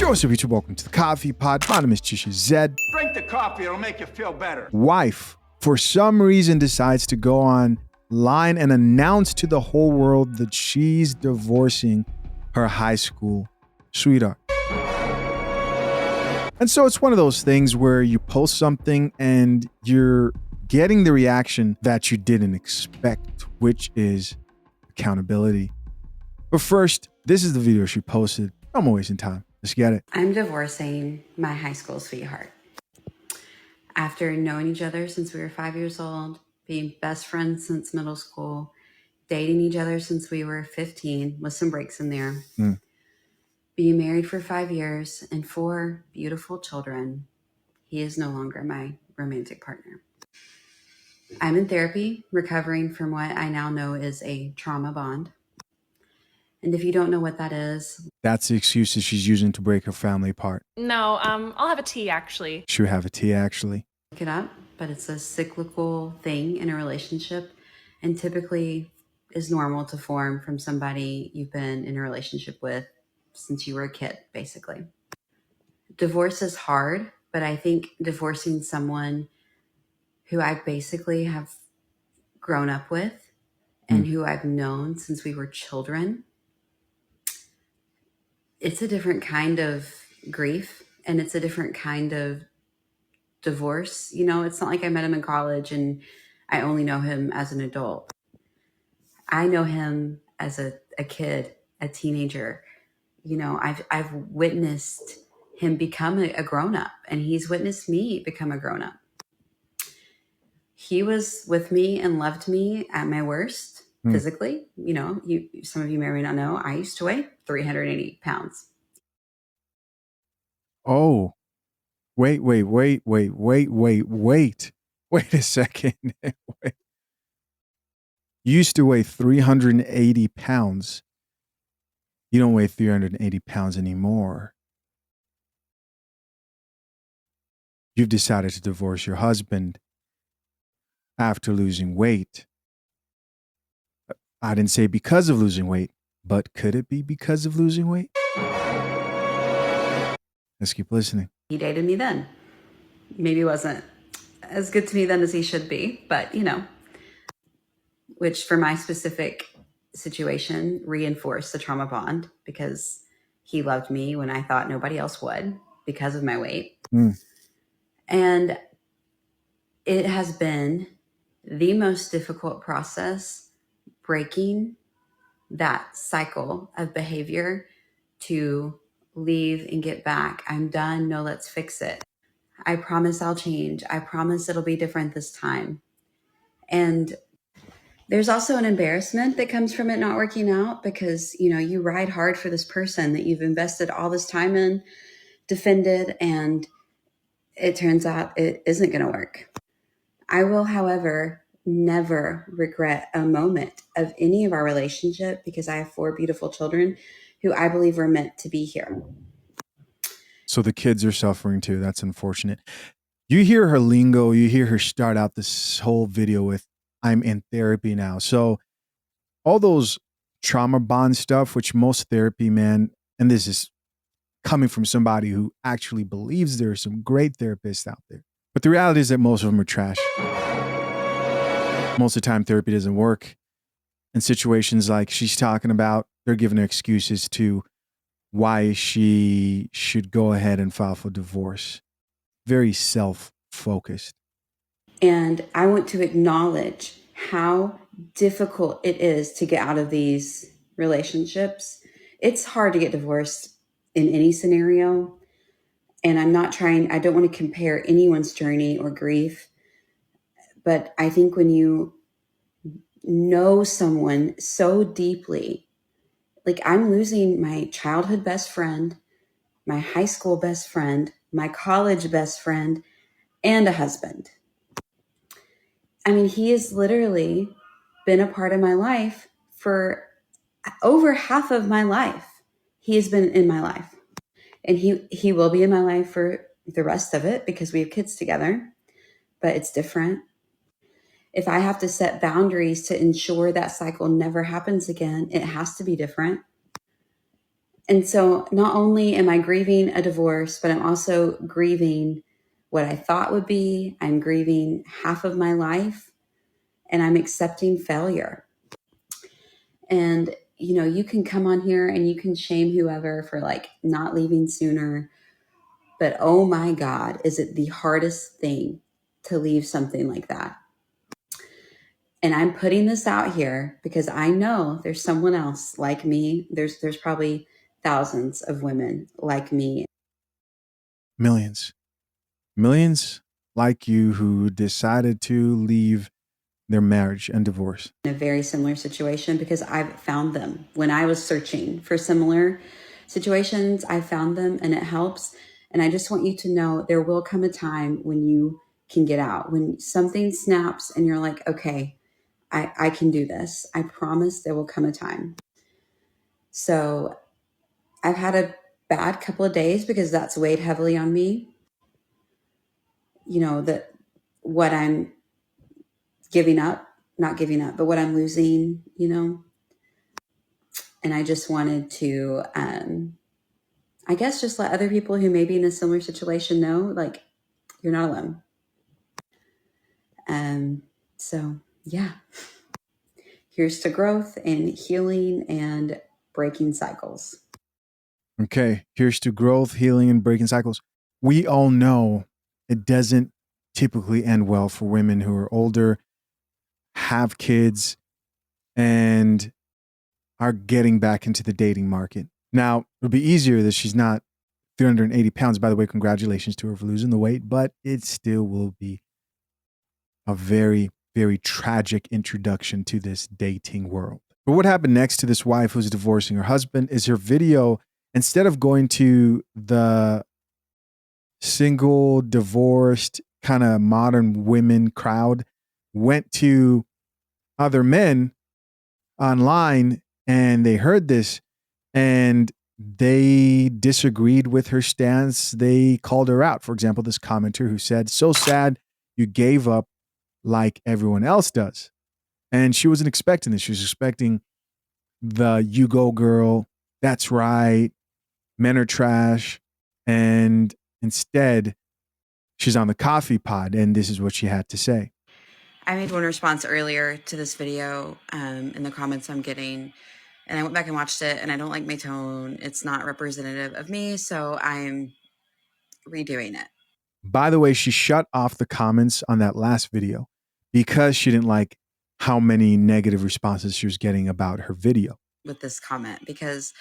Joseph, YouTube, welcome to the Coffee Pod. My name is Chisha Zed. Drink the coffee, it'll make you feel better. Wife, for some reason, decides to go online and announce to the whole world that she's divorcing her high school sweetheart. And so it's one of those things where you post something and you're getting the reaction that you didn't expect, which is accountability. But first, this is the video she posted. I'm wasting time. Let's get it. I'm divorcing my high school sweetheart. After knowing each other since we were 5 years old, being best friends since middle school, dating each other since we were 15, with some breaks in there, being married for 5 years and 4 beautiful children, he is no longer my romantic partner. I'm in therapy, recovering from what I now know is a trauma bond. And if you don't know what that is, that's the excuses she's using to break her family apart. No, I'll have a tea, actually. She'll have a tea, actually. look it up, but it's a cyclical thing in a relationship and typically is normal to form from somebody you've been in a relationship with since you were a kid, basically. Divorce is hard, but I think divorcing someone who I basically have grown up with and who I've known since we were children, it's a different kind of grief and it's a different kind of divorce. You know, it's not like I met him in college and I only know him as an adult. I know him as a kid, a teenager. You know, I've witnessed him become a grown-up and he's witnessed me become a grown-up. He was with me and loved me at my worst physically. You know, some of you may or may not know, I used to weigh 380 pounds. Oh, wait a second. Wait. You used to weigh 380 pounds. You don't weigh 380 pounds anymore. You've decided to divorce your husband after losing weight. I didn't say because of losing weight, but could it be because of losing weight? Let's keep listening. He dated me then. Maybe he wasn't as good to me then as he should be, but you know, which for my specific situation reinforced the trauma bond because he loved me when I thought nobody else would because of my weight. And it has been the most difficult process breaking that cycle of behavior to leave and get back. I'm done. No, let's fix it. I promise I'll change. I promise it'll be different this time. And there's also an embarrassment that comes from it not working out because, you know, you ride hard for this person that you've invested all this time in, defended, and it turns out it isn't going to work. I will, however, never regret a moment of any of our relationship because I have 4 beautiful children who I believe were meant to be here. So the kids are suffering too. That's unfortunate. You hear her lingo. You hear her start out this whole video with, I'm in therapy now. So all those trauma bond stuff, which most therapy, man, and this is coming from somebody who actually believes there are some great therapists out there. But the reality is that most of them are trash. Most of the time, therapy doesn't work. In situations like she's talking about, they're giving her excuses to why she should go ahead and file for divorce. Very self-focused. And I want to acknowledge how difficult it is to get out of these relationships. It's hard to get divorced in any scenario. And I don't want to compare anyone's journey or grief. But I think when you know someone so deeply, like I'm losing my childhood best friend, my high school best friend, my college best friend, and a husband. I mean, he has literally been a part of my life for over half of my life. He has been in my life. And he will be in my life for the rest of it because we have kids together, but it's different. If I have to set boundaries to ensure that cycle never happens again, it has to be different. And so not only am I grieving a divorce, but I'm also grieving what I thought would be. I'm grieving half of my life, and I'm accepting failure. And, you know, you can come on here and you can shame whoever for like not leaving sooner. But oh my God, is it the hardest thing to leave something like that? And I'm putting this out here because I know there's someone else like me. There's probably thousands of women like me. Millions. Millions like you who decided to leave their marriage and divorce. In a very similar situation because I've found them. When I was searching for similar situations, I found them and it helps. And I just want you to know there will come a time when you can get out, when something snaps and you're like, okay, I can do this. I promise there will come a time. So I've had a bad couple of days because that's weighed heavily on me. You know, that what I'm giving up, not giving up, but what I'm losing, you know. And I just wanted to, I guess, just let other people who may be in a similar situation know, like, you're not alone. So, yeah, here's to growth and healing and breaking cycles. Okay, here's to growth, healing, and breaking cycles. We all know it doesn't typically end well for women who are older, have kids, and are getting back into the dating market. Now, it would be easier that she's not 380 pounds. By the way, congratulations to her for losing the weight, but it still will be a very, very tragic introduction to this dating world. But what happened next to this wife who's divorcing her husband is her video, instead of going to the single, divorced, kind of modern women crowd, went to other men online and they heard this and they disagreed with her stance. They called her out. For example, this commenter who said, "So sad you gave up like everyone else does." And she wasn't expecting this. She was expecting the "you go girl, that's right, men are trash." And instead, she's on the coffee pod, and this is what she had to say. I made one response earlier to this video in the comments I'm getting, and I went back and watched it, and I don't like my tone. It's not representative of me, so I'm redoing it. By the way, she shut off the comments on that last video because she didn't like how many negative responses she was getting about her video. With this comment, because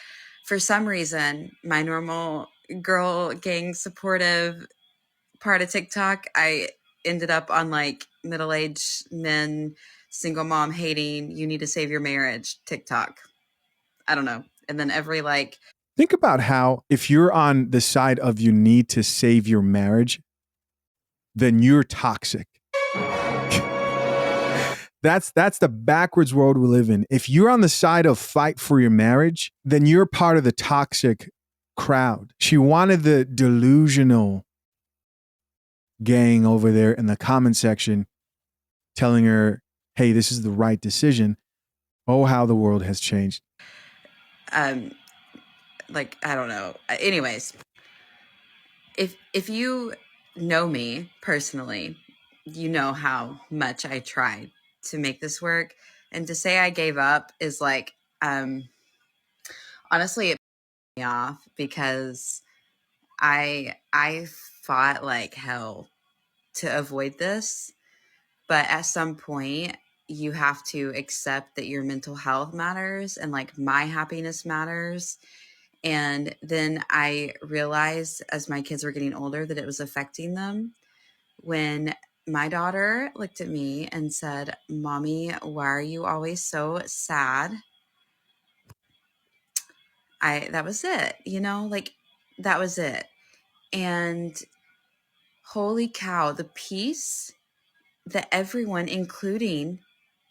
for some reason, my normal girl gang supportive part of TikTok, I ended up on like middle-aged men, single mom hating, you need to save your marriage TikTok. I don't know. And then every like, Think about how if you're on the side of you need to save your marriage, then you're toxic. That's the backwards world we live in. If you're on the side of fight for your marriage, then you're part of the toxic crowd. She wanted the delusional gang over there in the comment section telling her, "Hey, this is the right decision." Oh, how the world has changed. like, I don't know. Anyways, if you know me personally, you know how much I tried to make this work. And to say I gave up is like, honestly, it pissed me off because I fought like hell to avoid this. But at some point, you have to accept that your mental health matters and like my happiness matters. And then I realized as my kids were getting older that it was affecting them. When my daughter looked at me and said, "Mommy, why are you always so sad?" That was it, you know, like that was it. And holy cow, the peace that everyone, including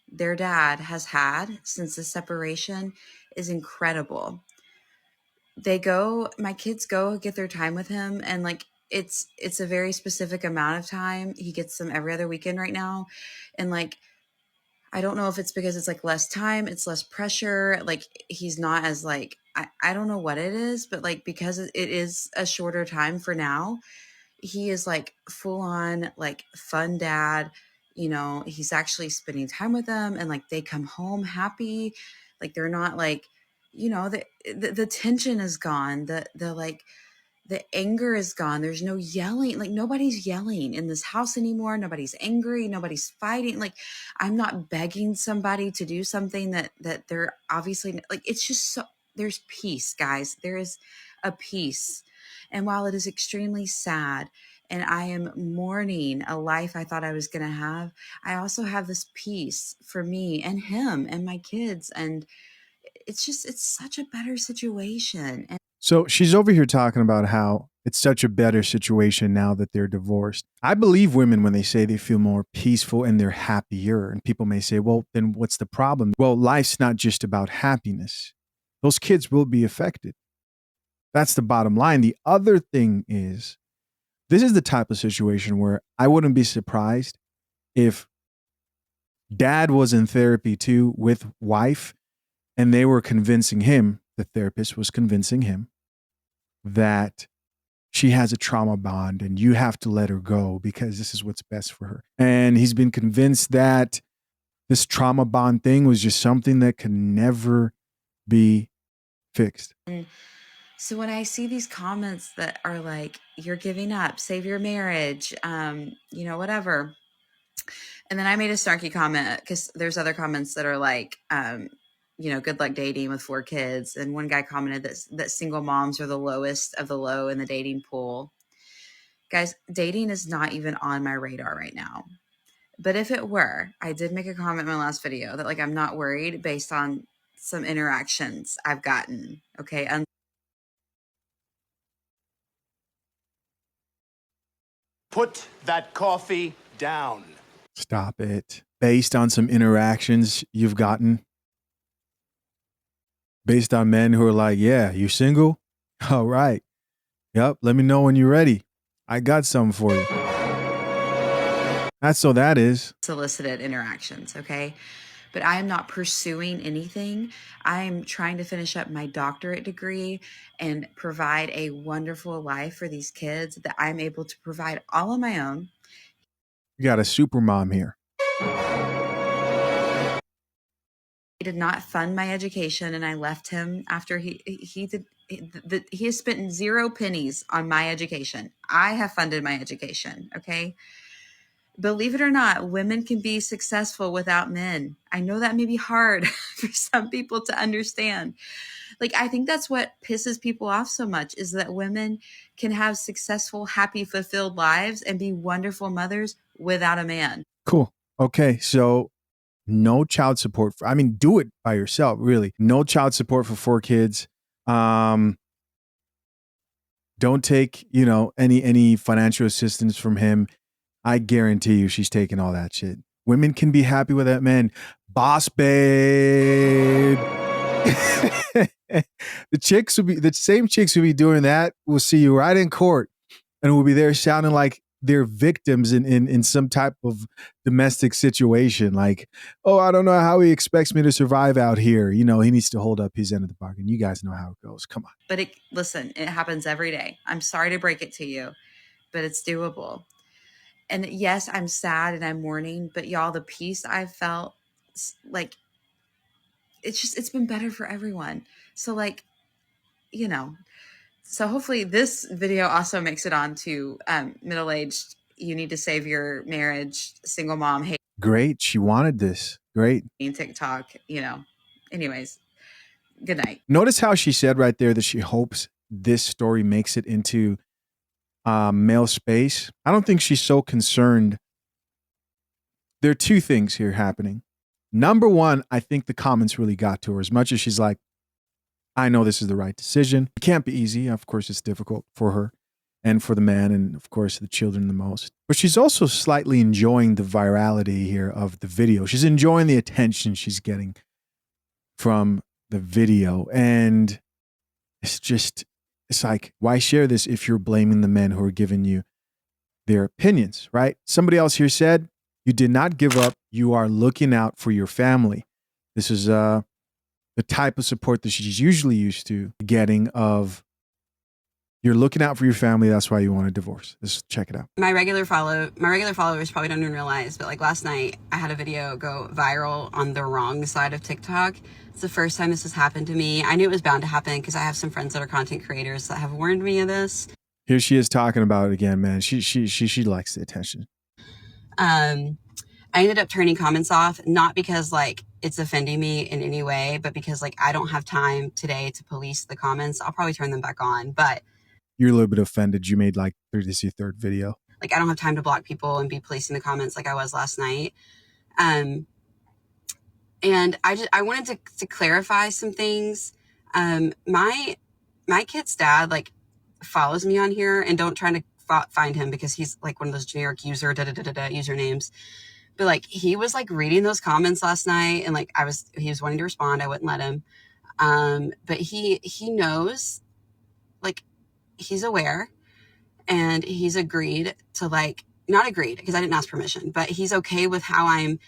their dad, has had since the separation is incredible. My kids go get their time with him, and like it's a very specific amount of time. He gets them every other weekend right now. And like I don't know if it's because it's like less time, it's less pressure. Like he's not as like, I don't know what it is, but like because it is a shorter time for now, he is like full on like fun dad. You know, he's actually spending time with them and like they come home happy. Like they're not like, you know, the tension is gone. The like the anger is gone. There's no yelling. Like nobody's yelling in this house anymore. Nobody's angry. Nobody's fighting. Like I'm not begging somebody to do something that they're obviously like, it's just so there's peace, guys. There is a peace. And while it is extremely sad and I am mourning a life I thought I was going to have, I also have this peace for me and him and my kids. And it's such a better situation. And So she's over here talking about how it's such a better situation now that they're divorced. I believe women when they say they feel more peaceful and they're happier. And people may say, well, then what's the problem? Well, life's not just about happiness. Those kids will be affected. That's the bottom line. The other thing is, this is the type of situation where I wouldn't be surprised if dad was in therapy too with wife and they were convincing him, the therapist was convincing him that she has a trauma bond and you have to let her go because this is what's best for her. And he's been convinced that this trauma bond thing was just something that can never be fixed. so when I see these comments that are like, you're giving up, save your marriage, you know, whatever. And then I made a snarky comment because there's other comments that are like, you know, good luck dating with 4 kids. And one guy commented that single moms are the lowest of the low in the dating pool. Guys, dating is not even on my radar right now. But if it were, I did make a comment in my last video that like, I'm not worried based on some interactions I've gotten. Okay. Put that coffee down. Stop it. Based on some interactions you've gotten, based on men who are like, yeah, you single? All right. Yep. Let me know when you're ready. I got something for you. That's so that is. Solicited interactions. Okay. But I am not pursuing anything. I am trying to finish up my doctorate degree and provide a wonderful life for these kids that I'm able to provide all on my own. You got a super mom here. He did not fund my education and I left him after he has spent 0 pennies on my education. I have funded my education. Okay. Believe it or not, women can be successful without men. I know that may be hard for some people to understand. Like, I think that's what pisses people off so much is that women can have successful, happy, fulfilled lives and be wonderful mothers without a man. Cool. Okay. So no child support. Do it by yourself, really. No child support for 4 kids. Don't take, any financial assistance from him. I guarantee you she's taking all that shit. Women can be happy with that man. Boss babe. The same chicks who be doing that will see you right in court and will be there sounding like they're victims in some type of domestic situation. Like, oh, I don't know how he expects me to survive out here. He needs to hold up his end of the bargain. You guys know how it goes. Come on. But listen, it happens every day. I'm sorry to break it to you, but it's doable. And yes, I'm sad and I'm mourning, but y'all, the peace I've felt, like, it's been better for everyone. So like, so hopefully this video also makes it on to middle-aged, you need to save your marriage, single mom, hate. Great. She wanted this. Great. TikTok, anyways, good night. Notice how she said right there that she hopes this story makes it into male space. I don't think she's so concerned. There are 2 things here happening. Number one, I think the comments really got to her as much as she's like, I know this is the right decision. It can't be easy. Of course, it's difficult for her and for the man and, of course, the children the most. But she's also slightly enjoying the virality here of the video. She's enjoying the attention she's getting from the video. And it's like, why share this if you're blaming the men who are giving you their opinions, right? Somebody else here said, You did not give up. You are looking out for your family. This is the type of support that she's usually used to getting of you're looking out for your family. That's why you want a divorce. Let's check it out. My regular followers probably don't even realize, but like last night I had a video go viral on the wrong side of TikTok. It's the first time this has happened to me. I knew it was bound to happen because I have some friends that are content creators that have warned me of this. Here she is talking about it again, man. She likes the attention. I ended up turning comments off, not because like it's offending me in any way, but because like I don't have time today to police the comments. I'll probably turn them back on, but you're a little bit offended. You made like this is your third video. Like I don't have time to block people and be policing the comments like I was last night. And I wanted to clarify some things. My kid's dad like follows me on here, and don't try to find him because he's like one of those generic usernames. But like he was like reading those comments last night, and like he was wanting to respond. I wouldn't let him. But he knows, like he's aware, and he's agreed to like, not agreed because I didn't ask permission, but he's okay with how I'm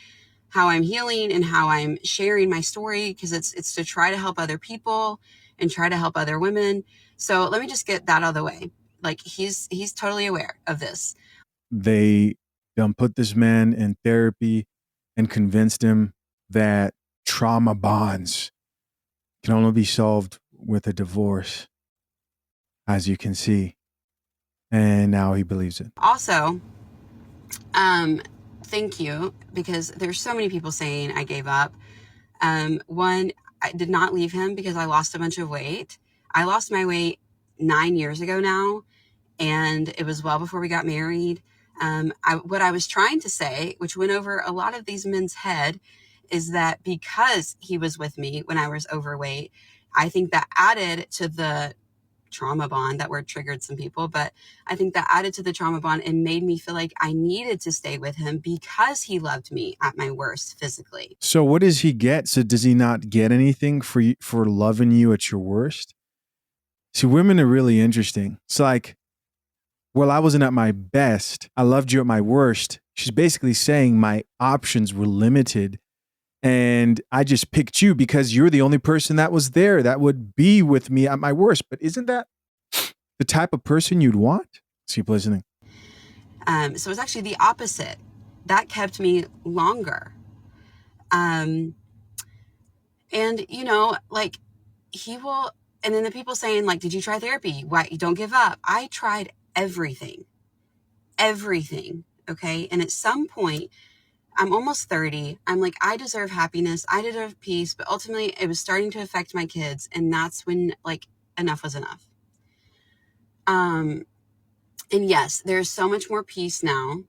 healing and how I'm sharing my story, because it's to try to help other people and try to help other women. So let me just get that out of the way. Like he's totally aware of this. They put this man in therapy and convinced him that trauma bonds can only be solved with a divorce, as you can see. And now he believes it. Also, thank you, because there's so many people saying I gave up. One, I did not leave him because I lost a bunch of weight. I lost my weight 9 years ago now, and it was well before we got married. What I was trying to say, which went over a lot of these men's head, is that because he was with me when I was overweight, I think that added to the trauma bond. That word triggered some people, but I think that added to the trauma bond and made me feel like I needed to stay with him because he loved me at my worst physically. So what does he get? So does he not get anything for loving you at your worst? See, women are really interesting. It's like, well, I wasn't at my best. I loved you at my worst. She's basically saying my options were limited, and I just picked you because you're the only person that was there that would be with me at my worst. But isn't that the type of person you'd want? Keep listening. So it's actually the opposite. That kept me longer. And you know, like he will, and then the people saying like, did you try therapy? Why you don't give up? I tried everything. Okay. And at some point, I'm almost 30. I'm like, I deserve happiness. I deserve peace. But ultimately it was starting to affect my kids. And that's when like enough was enough. And yes, there's so much more peace now.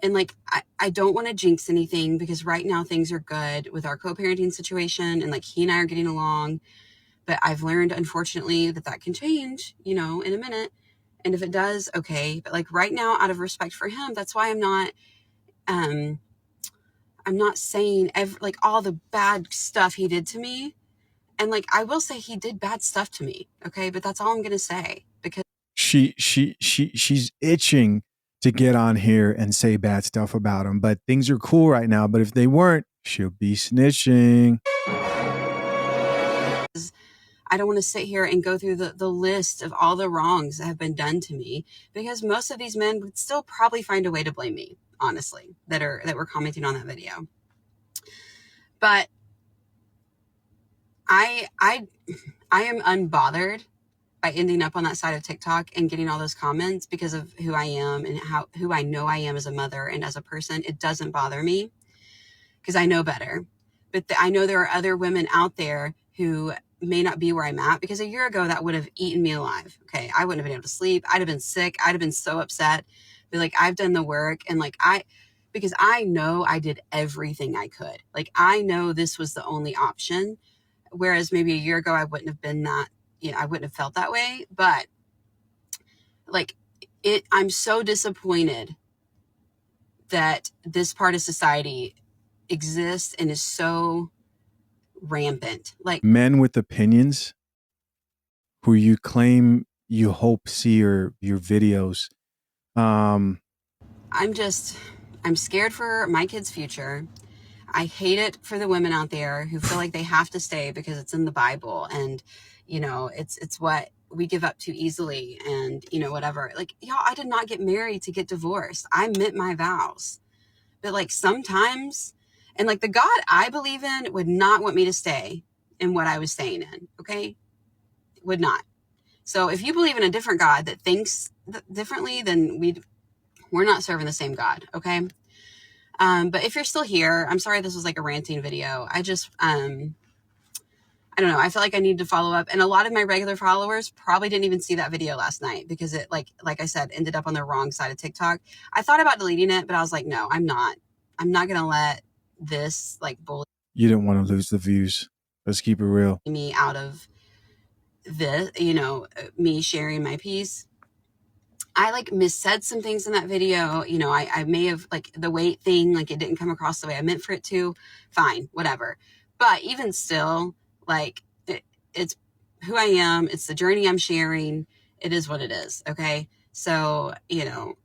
And like, I don't want to jinx anything, because right now things are good with our co-parenting situation, and like he and I are getting along. But I've learned, unfortunately, that can change, you know, in a minute. And if it does, okay. But like right now, out of respect for him, that's why I'm not saying like all the bad stuff he did to me. And like, I will say he did bad stuff to me. Okay. But that's all I'm going to say, because she's itching to get on here and say bad stuff about him, but things are cool right now. But if they weren't, she'll be snitching. I don't want to sit here and go through the list of all the wrongs that have been done to me, because most of these men would still probably find a way to blame me, honestly, that were commenting on that video. But I am unbothered by ending up on that side of TikTok and getting all those comments because of who I am and who I know I am as a mother and as a person. It doesn't bother me because I know better. But I know there are other women out there who may not be where I'm at, because a year ago that would have eaten me alive. Okay. I wouldn't have been able to sleep. I'd have been sick. I'd have been so upset. But like, I've done the work, and like because I know I did everything I could. Like, I know this was the only option. Whereas maybe a year ago, I wouldn't have been that, you know, I wouldn't have felt that way. But like I'm so disappointed that this part of society exists and is so rampant. Like men with opinions who you claim you hope see your videos. I'm just I'm scared for my kids' future. I hate it for the women out there who feel like they have to stay because it's in the Bible and, you know, it's what we give up too easily and, you know, whatever. Like, y'all, I did not get married to get divorced. I meant my vows. But like sometimes, and like the God I believe in would not want me to stay in what I was staying in. Okay. Would not. So if you believe in a different God that thinks differently, then we're not serving the same God. Okay. But if you're still here, I'm sorry this was like a ranting video. I just, I don't know. I feel like I need to follow up. And a lot of my regular followers probably didn't even see that video last night because it, like I said, ended up on the wrong side of TikTok. I thought about deleting it, but I was like, no, I'm not. I'm not going to let this like bully You didn't want to lose the views. Let's keep it real. me out of this, you know, me sharing my piece. I like missaid some things in that video. You know, I may have like the weight thing, like it didn't come across the way I meant for it to. Fine, whatever. But even still, like it's who I am. It's the journey I'm sharing. It is what it is. Okay. So, you know,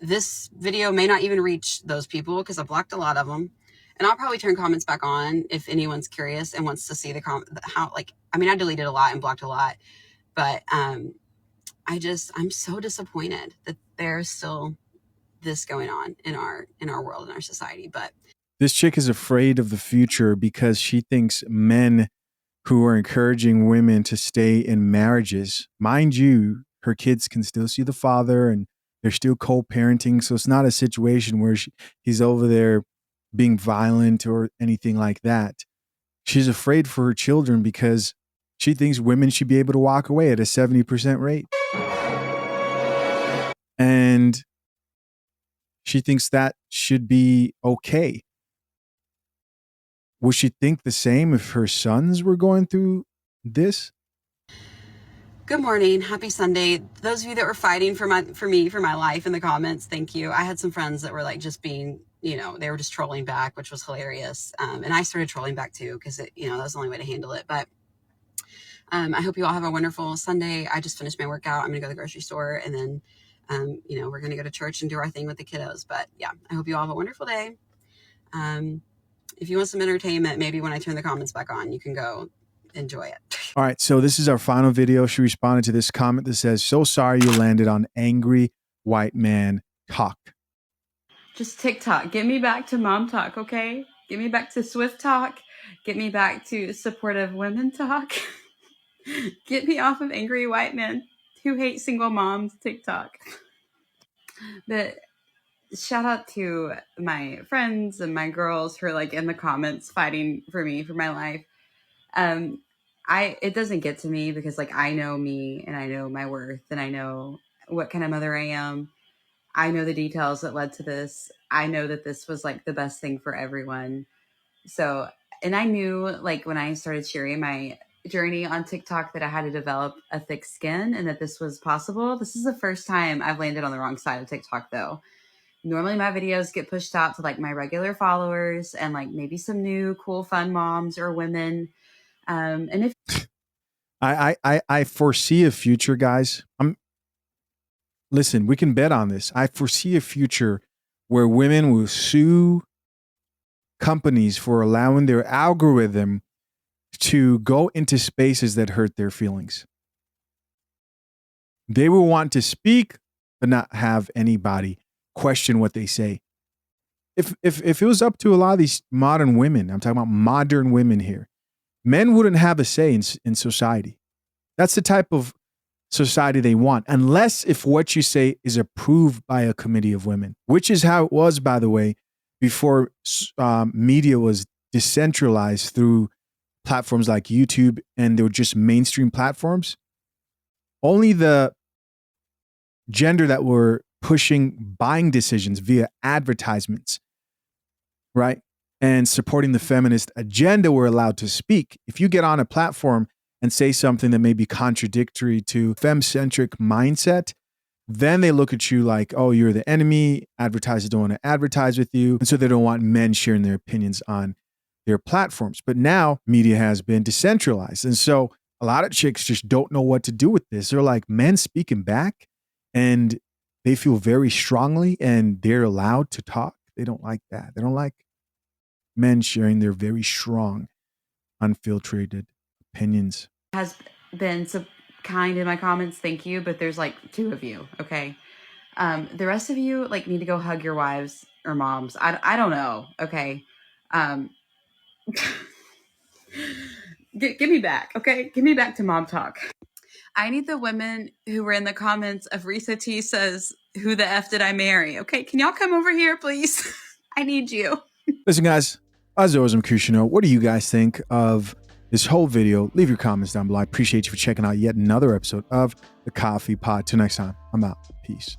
this video may not even reach those people because I blocked a lot of them. And I'll probably turn comments back on if anyone's curious and wants to see how, like, I mean, I deleted a lot and blocked a lot, but, I'm so disappointed that there's still this going on in our world, in our society. But This chick is afraid of the future because she thinks men who are encouraging women to stay in marriages, mind you, her kids can still see the father and they're still co-parenting. So it's not a situation where he's over there being violent or anything like that. She's afraid for her children because she thinks women should be able to walk away at a 70% rate. And she thinks that should be okay. Would she think the same if her sons were going through this? good morning, happy Sunday. Those of you that were fighting for my life in the comments, thank you. I had some friends that were like just being, you know, they were just trolling back, which was hilarious. And I started trolling back too because you know, that was the only way to handle it. But I hope you all have a wonderful Sunday. I just finished my workout. I'm gonna go to the grocery store and then you know, we're gonna go to church and do our thing with the kiddos. But yeah, I hope you all have a wonderful day. If you want some entertainment, maybe when I turn the comments back on, you can go enjoy it. All right, so this is our final video. She responded to this comment that says, "So sorry you landed on angry white man talk." Just TikTok. Get me back to mom talk, okay? Get me back to Swift talk. Get me back to supportive women talk. Get me off of angry white men who hate single moms TikTok. But shout out to my friends and my girls who are like in the comments fighting for me for my life. It doesn't get to me because like I know me and I know my worth and I know what kind of mother I am. I know the details that led to this. I know that this was like the best thing for everyone. So, and I knew like when I started sharing my journey on TikTok that I had to develop a thick skin and that this was possible. This is the first time I've landed on the wrong side of TikTok though. Normally my videos get pushed out to like my regular followers and like maybe some new cool fun moms or women. And if I foresee a future, guys. Listen, we can bet on this. I foresee a future where women will sue companies for allowing their algorithm to go into spaces that hurt their feelings. They will want to speak, but not have anybody question what they say. If it was up to a lot of these modern women, I'm talking about modern women here, men wouldn't have a say in society. That's the type of society they want, unless if what you say is approved by a committee of women, which is how it was, by the way, before media was decentralized through platforms like YouTube and they were just mainstream platforms. Only the gender that were pushing buying decisions via advertisements, right, and supporting the feminist agenda were allowed to speak. If you get on a platform and say something that may be contradictory to femme-centric mindset, then they look at you like, oh, you're the enemy. Advertisers don't want to advertise with you. And so they don't want men sharing their opinions on their platforms. But now media has been decentralized. And so a lot of chicks just don't know what to do with this. They're like, men speaking back. And they feel very strongly and they're allowed to talk. They don't like that. They don't like men sharing their very strong, unfiltered opinions. Has been so kind in my comments. Thank you. But there's like 2 of you. Okay. The rest of you like need to go hug your wives or moms. I don't know. Okay. Give me back. Okay. Give me back to mom talk. I need the women who were in the comments of Risa T says, "Who the F did I marry?" Okay. Can y'all come over here, please? I need you. Listen, guys, as always, I'm curious to know, what do you guys think of this whole video? Leave your comments down below. I appreciate you for checking out yet another episode of The Coffee Pod. Till next time, I'm out. Peace.